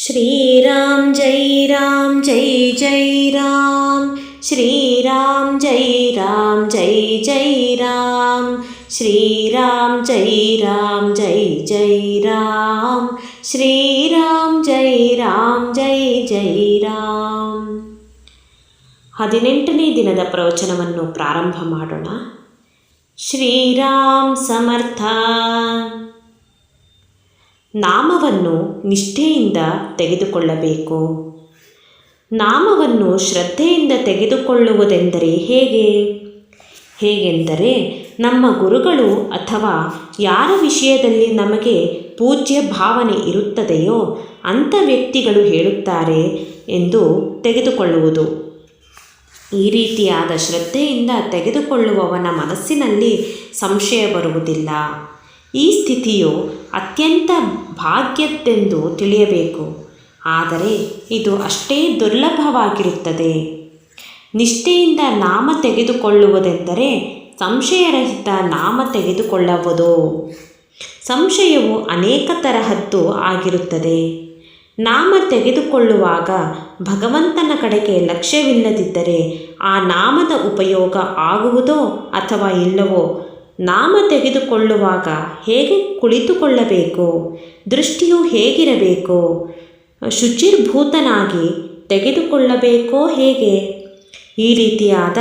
श्रीराम जय राम जय जय राम। श्रीराम जय राम जय जय राम। श्रीराम जय राम जय जय राम। श्रीराम जय राम जय जय राम। 18ನೇ ದಿನದ ಪ್ರವಚನವನ್ನು ಪ್ರಾರಂಭ ಮಾಡೋಣ. ಶ್ರೀರಾಮ್ ಸಮರ್ಥ. ನಾಮವನ್ನು ನಿಷ್ಠೆಯಿಂದ ತೆಗೆದುಕೊಳ್ಳಬೇಕು. ನಾಮವನ್ನು ಶ್ರದ್ಧೆಯಿಂದ ತೆಗೆದುಕೊಳ್ಳುವುದೆಂದರೆ ಹೇಗೆಂದರೆ ನಮ್ಮ ಗುರುಗಳು ಅಥವಾ ಯಾರ ವಿಷಯದಲ್ಲಿ ನಮಗೆ ಪೂಜ್ಯ ಭಾವನೆ ಇರುತ್ತದೆಯೋ ಅಂಥ ವ್ಯಕ್ತಿಗಳು ಹೇಳುತ್ತಾರೆ ಎಂದು ತೆಗೆದುಕೊಳ್ಳುವುದು. ಈ ರೀತಿಯಾದ ಶ್ರದ್ಧೆಯಿಂದ ತೆಗೆದುಕೊಳ್ಳುವವನ ಮನಸ್ಸಿನಲ್ಲಿ ಸಂಶಯ ಬರುವುದಿಲ್ಲ. ಈ ಸ್ಥಿತಿಯು ಅತ್ಯಂತ ಭಾಗ್ಯದ್ದೆಂದು ತಿಳಿಯಬೇಕು. ಆದರೆ ಇದು ಅಷ್ಟೇ ದುರ್ಲಭವಾಗಿರುತ್ತದೆ. ನಿಷ್ಠೆಯಿಂದ ನಾಮ ತೆಗೆದುಕೊಳ್ಳುವುದೆಂದರೆ ಸಂಶಯರಹಿತ ನಾಮ ತೆಗೆದುಕೊಳ್ಳುವುದು. ಸಂಶಯವು ಅನೇಕ ತರಹದ್ದು ಆಗಿರುತ್ತದೆ. ನಾಮ ತೆಗೆದುಕೊಳ್ಳುವಾಗ ಭಗವಂತನ ಕಡೆಗೆ ಲಕ್ಷ್ಯವಿಲ್ಲದಿದ್ದರೆ ಆ ನಾಮದ ಉಪಯೋಗ ಆಗುವುದೋ ಅಥವಾ ಇಲ್ಲವೋ? ನಾಮ ತೆಗೆದುಕೊಳ್ಳುವಾಗ ಹೇಗೆ ಕುಳಿತುಕೊಳ್ಳಬೇಕು? ದೃಷ್ಟಿಯು ಹೇಗಿರಬೇಕು? ಶುಚಿರ್ಭೂತನಾಗಿ ತೆಗೆದುಕೊಳ್ಳಬೇಕೋ ಹೇಗೆ? ಈ ರೀತಿಯಾದ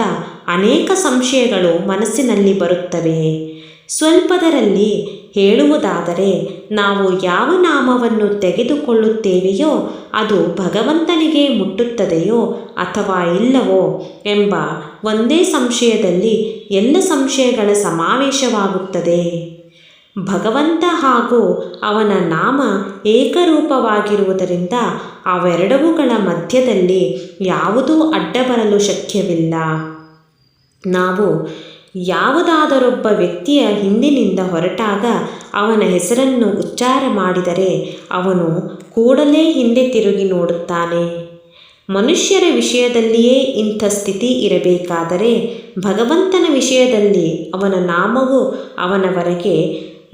ಅನೇಕ ಸಂಶಯಗಳು ಮನಸ್ಸಿನಲ್ಲಿ ಬರುತ್ತವೆ. ಸ್ವಲ್ಪದರಲ್ಲಿ ಹೇಳುವುದಾದರೆ ನಾವು ಯಾವ ನಾಮವನ್ನು ತೆಗೆದುಕೊಳ್ಳುತ್ತೇವೆಯೋ ಅದು ಭಗವಂತನಿಗೆ ಮುಟ್ಟುತ್ತದೆಯೋ ಅಥವಾ ಇಲ್ಲವೋ ಎಂಬ ಒಂದೇ ಸಂಶಯದಲ್ಲಿ ಎಲ್ಲ ಸಂಶಯಗಳ ಸಮಾವೇಶವಾಗುತ್ತದೆ. ಭಗವಂತ ಹಾಗೂ ಅವನ ನಾಮ ಏಕರೂಪವಾಗಿರುವುದರಿಂದ ಅವೆರಡವುಗಳ ಮಧ್ಯದಲ್ಲಿ ಯಾವುದೂ ಅಡ್ಡ ಬರಲು ಶಕ್ಯವಿಲ್ಲ. ನಾವು ಯಾವುದಾದರೊಬ್ಬ ವ್ಯಕ್ತಿಯ ಹಿಂದಿನಿಂದ ಹೊರಟಾಗ ಅವನ ಹೆಸರನ್ನು ಉಚ್ಚಾರ ಮಾಡಿದರೆ ಅವನು ಕೂಡಲೇ ಹಿಂದೆ ತಿರುಗಿ ನೋಡುತ್ತಾನೆ. ಮನುಷ್ಯರ ವಿಷಯದಲ್ಲಿಯೇ ಇಂಥ ಸ್ಥಿತಿ ಇರಬೇಕಾದರೆ ಭಗವಂತನ ವಿಷಯದಲ್ಲಿ ಅವನ ನಾಮವು ಅವನವರೆಗೆ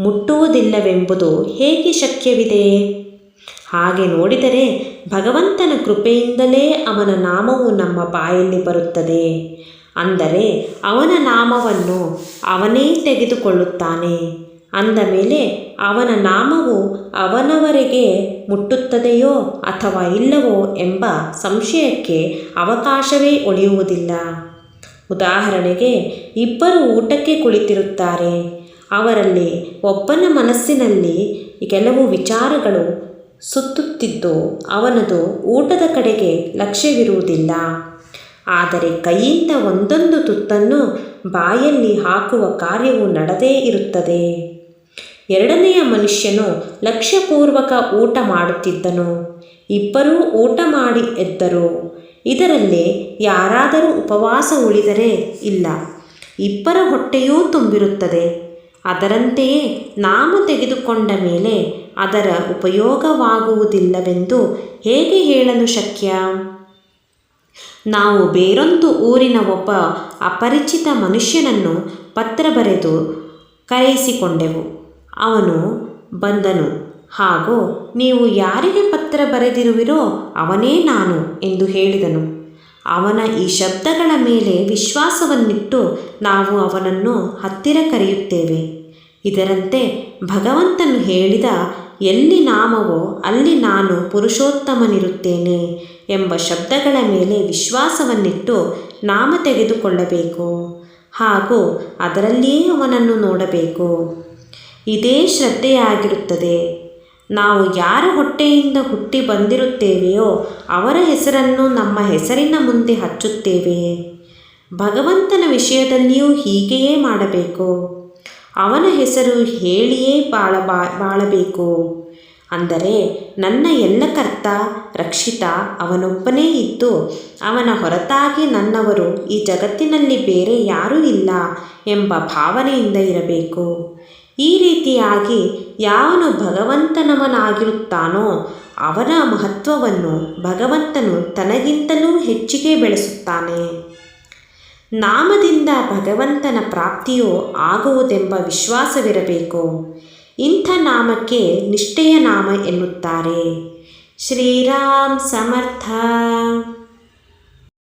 ಮುಟ್ಟುವುದಿಲ್ಲವೆಂಬುದು ಹೇಗೆ ಶಕ್ಯವಿದೆ? ಹಾಗೆ ನೋಡಿದರೆ ಭಗವಂತನ ಕೃಪೆಯಿಂದಲೇ ಅವನ ನಾಮವು ನಮ್ಮ ಬಾಯಲ್ಲಿ ಬರುತ್ತದೆ. ಅಂದರೆ ಅವನ ನಾಮವನ್ನು ಅವನೇ ತೆಗೆದುಕೊಳ್ಳುತ್ತಾನೆ. ಅಂದ ಮೇಲೆ ಅವನ ನಾಮವು ಅವನವರೆಗೆ ಮುಟ್ಟುತ್ತದೆಯೋ ಅಥವಾ ಇಲ್ಲವೋ ಎಂಬ ಸಂಶಯಕ್ಕೆ ಅವಕಾಶವೇ ಉಳಿಯುವುದಿಲ್ಲ. ಉದಾಹರಣೆಗೆ, ಇಬ್ಬರು ಊಟಕ್ಕೆ ಕುಳಿತಿರುತ್ತಾರೆ. ಅವರಲ್ಲಿ ಒಬ್ಬನ ಮನಸ್ಸಿನಲ್ಲಿ ಕೆಲವು ವಿಚಾರಗಳು ಸುತ್ತುತ್ತಿದ್ದು ಅವನದು ಊಟದ ಕಡೆಗೆ ಲಕ್ಷ್ಯವಿರುವುದಿಲ್ಲ. ಆದರೆ ಕೈಯಿಂದ ಒಂದೊಂದು ತುತ್ತನ್ನು ಬಾಯಲ್ಲಿ ಹಾಕುವ ಕಾರ್ಯವು ನಡೆದೇ ಇರುತ್ತದೆ. ಎರಡನೆಯ ಮನುಷ್ಯನು ಲಕ್ಷ್ಯಪೂರ್ವಕ ಊಟ ಮಾಡುತ್ತಿದ್ದನು. ಇಬ್ಬರೂ ಊಟ ಮಾಡಿ ಎದ್ದರು. ಇದರಲ್ಲಿ ಯಾರಾದರೂ ಉಪವಾಸ ಉಳಿದರೆ ಇಲ್ಲ, ಇಬ್ಬರ ಹೊಟ್ಟೆಯೂ ತುಂಬಿರುತ್ತದೆ. ಅದರಂತೆಯೇ ನಾಮ ತೆಗೆದುಕೊಂಡ ಮೇಲೆ ಅದರ ಉಪಯೋಗವಾಗುವುದಿಲ್ಲವೆಂದು ಹೇಗೆ ಹೇಳಲು ಶಕ್ಯ? ನಾವು ಬೇರೊಂದು ಊರಿನ ಒಬ್ಬ ಅಪರಿಚಿತ ಮನುಷ್ಯನನ್ನು ಪತ್ರ ಬರೆದು ಕರೆಯಿಸಿಕೊಂಡೆವು. ಅವನು ಬಂದನು ಹಾಗೂ ನೀವು ಯಾರಿಗೆ ಪತ್ರ ಬರೆದಿರುವಿರೋ ಅವನೇ ನಾನು ಎಂದು ಹೇಳಿದನು. ಅವನ ಈ ಶಬ್ದಗಳ ಮೇಲೆ ವಿಶ್ವಾಸವನ್ನಿಟ್ಟು ನಾವು ಅವನನ್ನು ಹತ್ತಿರ ಕರೆಯುತ್ತೇವೆ. ಇದರಂತೆ ಭಗವಂತನು ಹೇಳಿದ ಎಲ್ಲಿ ನಾಮವೋ ಅಲ್ಲಿ ನಾನು ಪುರುಷೋತ್ತಮನಿರುತ್ತೇನೆ ಎಂಬ ಶಬ್ದಗಳ ಮೇಲೆ ವಿಶ್ವಾಸವನ್ನಿಟ್ಟು ನಾಮ ತೆಗೆದುಕೊಳ್ಳಬೇಕು ಹಾಗೂ ಅದರಲ್ಲಿಯೇ ಅವನನ್ನು ನೋಡಬೇಕು. ಇದೇ ಶ್ರದ್ಧೆಯಾಗಿರುತ್ತದೆ. ನಾವು ಯಾರ ಹೊಟ್ಟೆಯಿಂದ ಹುಟ್ಟಿ ಬಂದಿರುತ್ತೇವೆಯೋ ಅವರ ಹೆಸರನ್ನು ನಮ್ಮ ಹೆಸರಿನ ಮುಂದೆ ಹಚ್ಚುತ್ತೇವೆ. ಭಗವಂತನ ವಿಷಯದಲ್ಲಿಯೂ ಹೀಗೆಯೇ ಮಾಡಬೇಕು. ಅವನ ಹೆಸರು ಹೇಳಿಯೇ ಬಾಳಬೇಕು. ಅಂದರೆ ನನ್ನ ಎಲ್ಲ ಕರ್ತ ರಕ್ಷಿತ ಅವನೊಬ್ಬನೇ ಇದ್ದು ಅವನ ಹೊರತಾಗಿ ನನ್ನವರು ಈ ಜಗತ್ತಿನಲ್ಲಿ ಬೇರೆ ಯಾರೂ ಇಲ್ಲ ಎಂಬ ಭಾವನೆಯಿಂದ ಇರಬೇಕು. ಈ ರೀತಿಯಾಗಿ ಯಾವನು ಭಗವಂತನವನಾಗಿರುತ್ತಾನೋ ಅವನ ಮಹತ್ವವನ್ನು ಭಗವಂತನು ತನಗಿಂತಲೂ ಹೆಚ್ಚಿಗೆ ಬೆಳೆಸುತ್ತಾನೆ. ನಾಮದಿಂದ ಭಗವಂತನ ಪ್ರಾಪ್ತಿಯು ಆಗುವುದೆಂಬ ವಿಶ್ವಾಸವಿರಬೇಕು. ಇಂಥ ನಾಮಕ್ಕೆ ನಿಷ್ಠೆಯ ನಾಮ ಎನ್ನುತ್ತಾರೆ. ಶ್ರೀರಾಮ್ ಸಮರ್ಥ.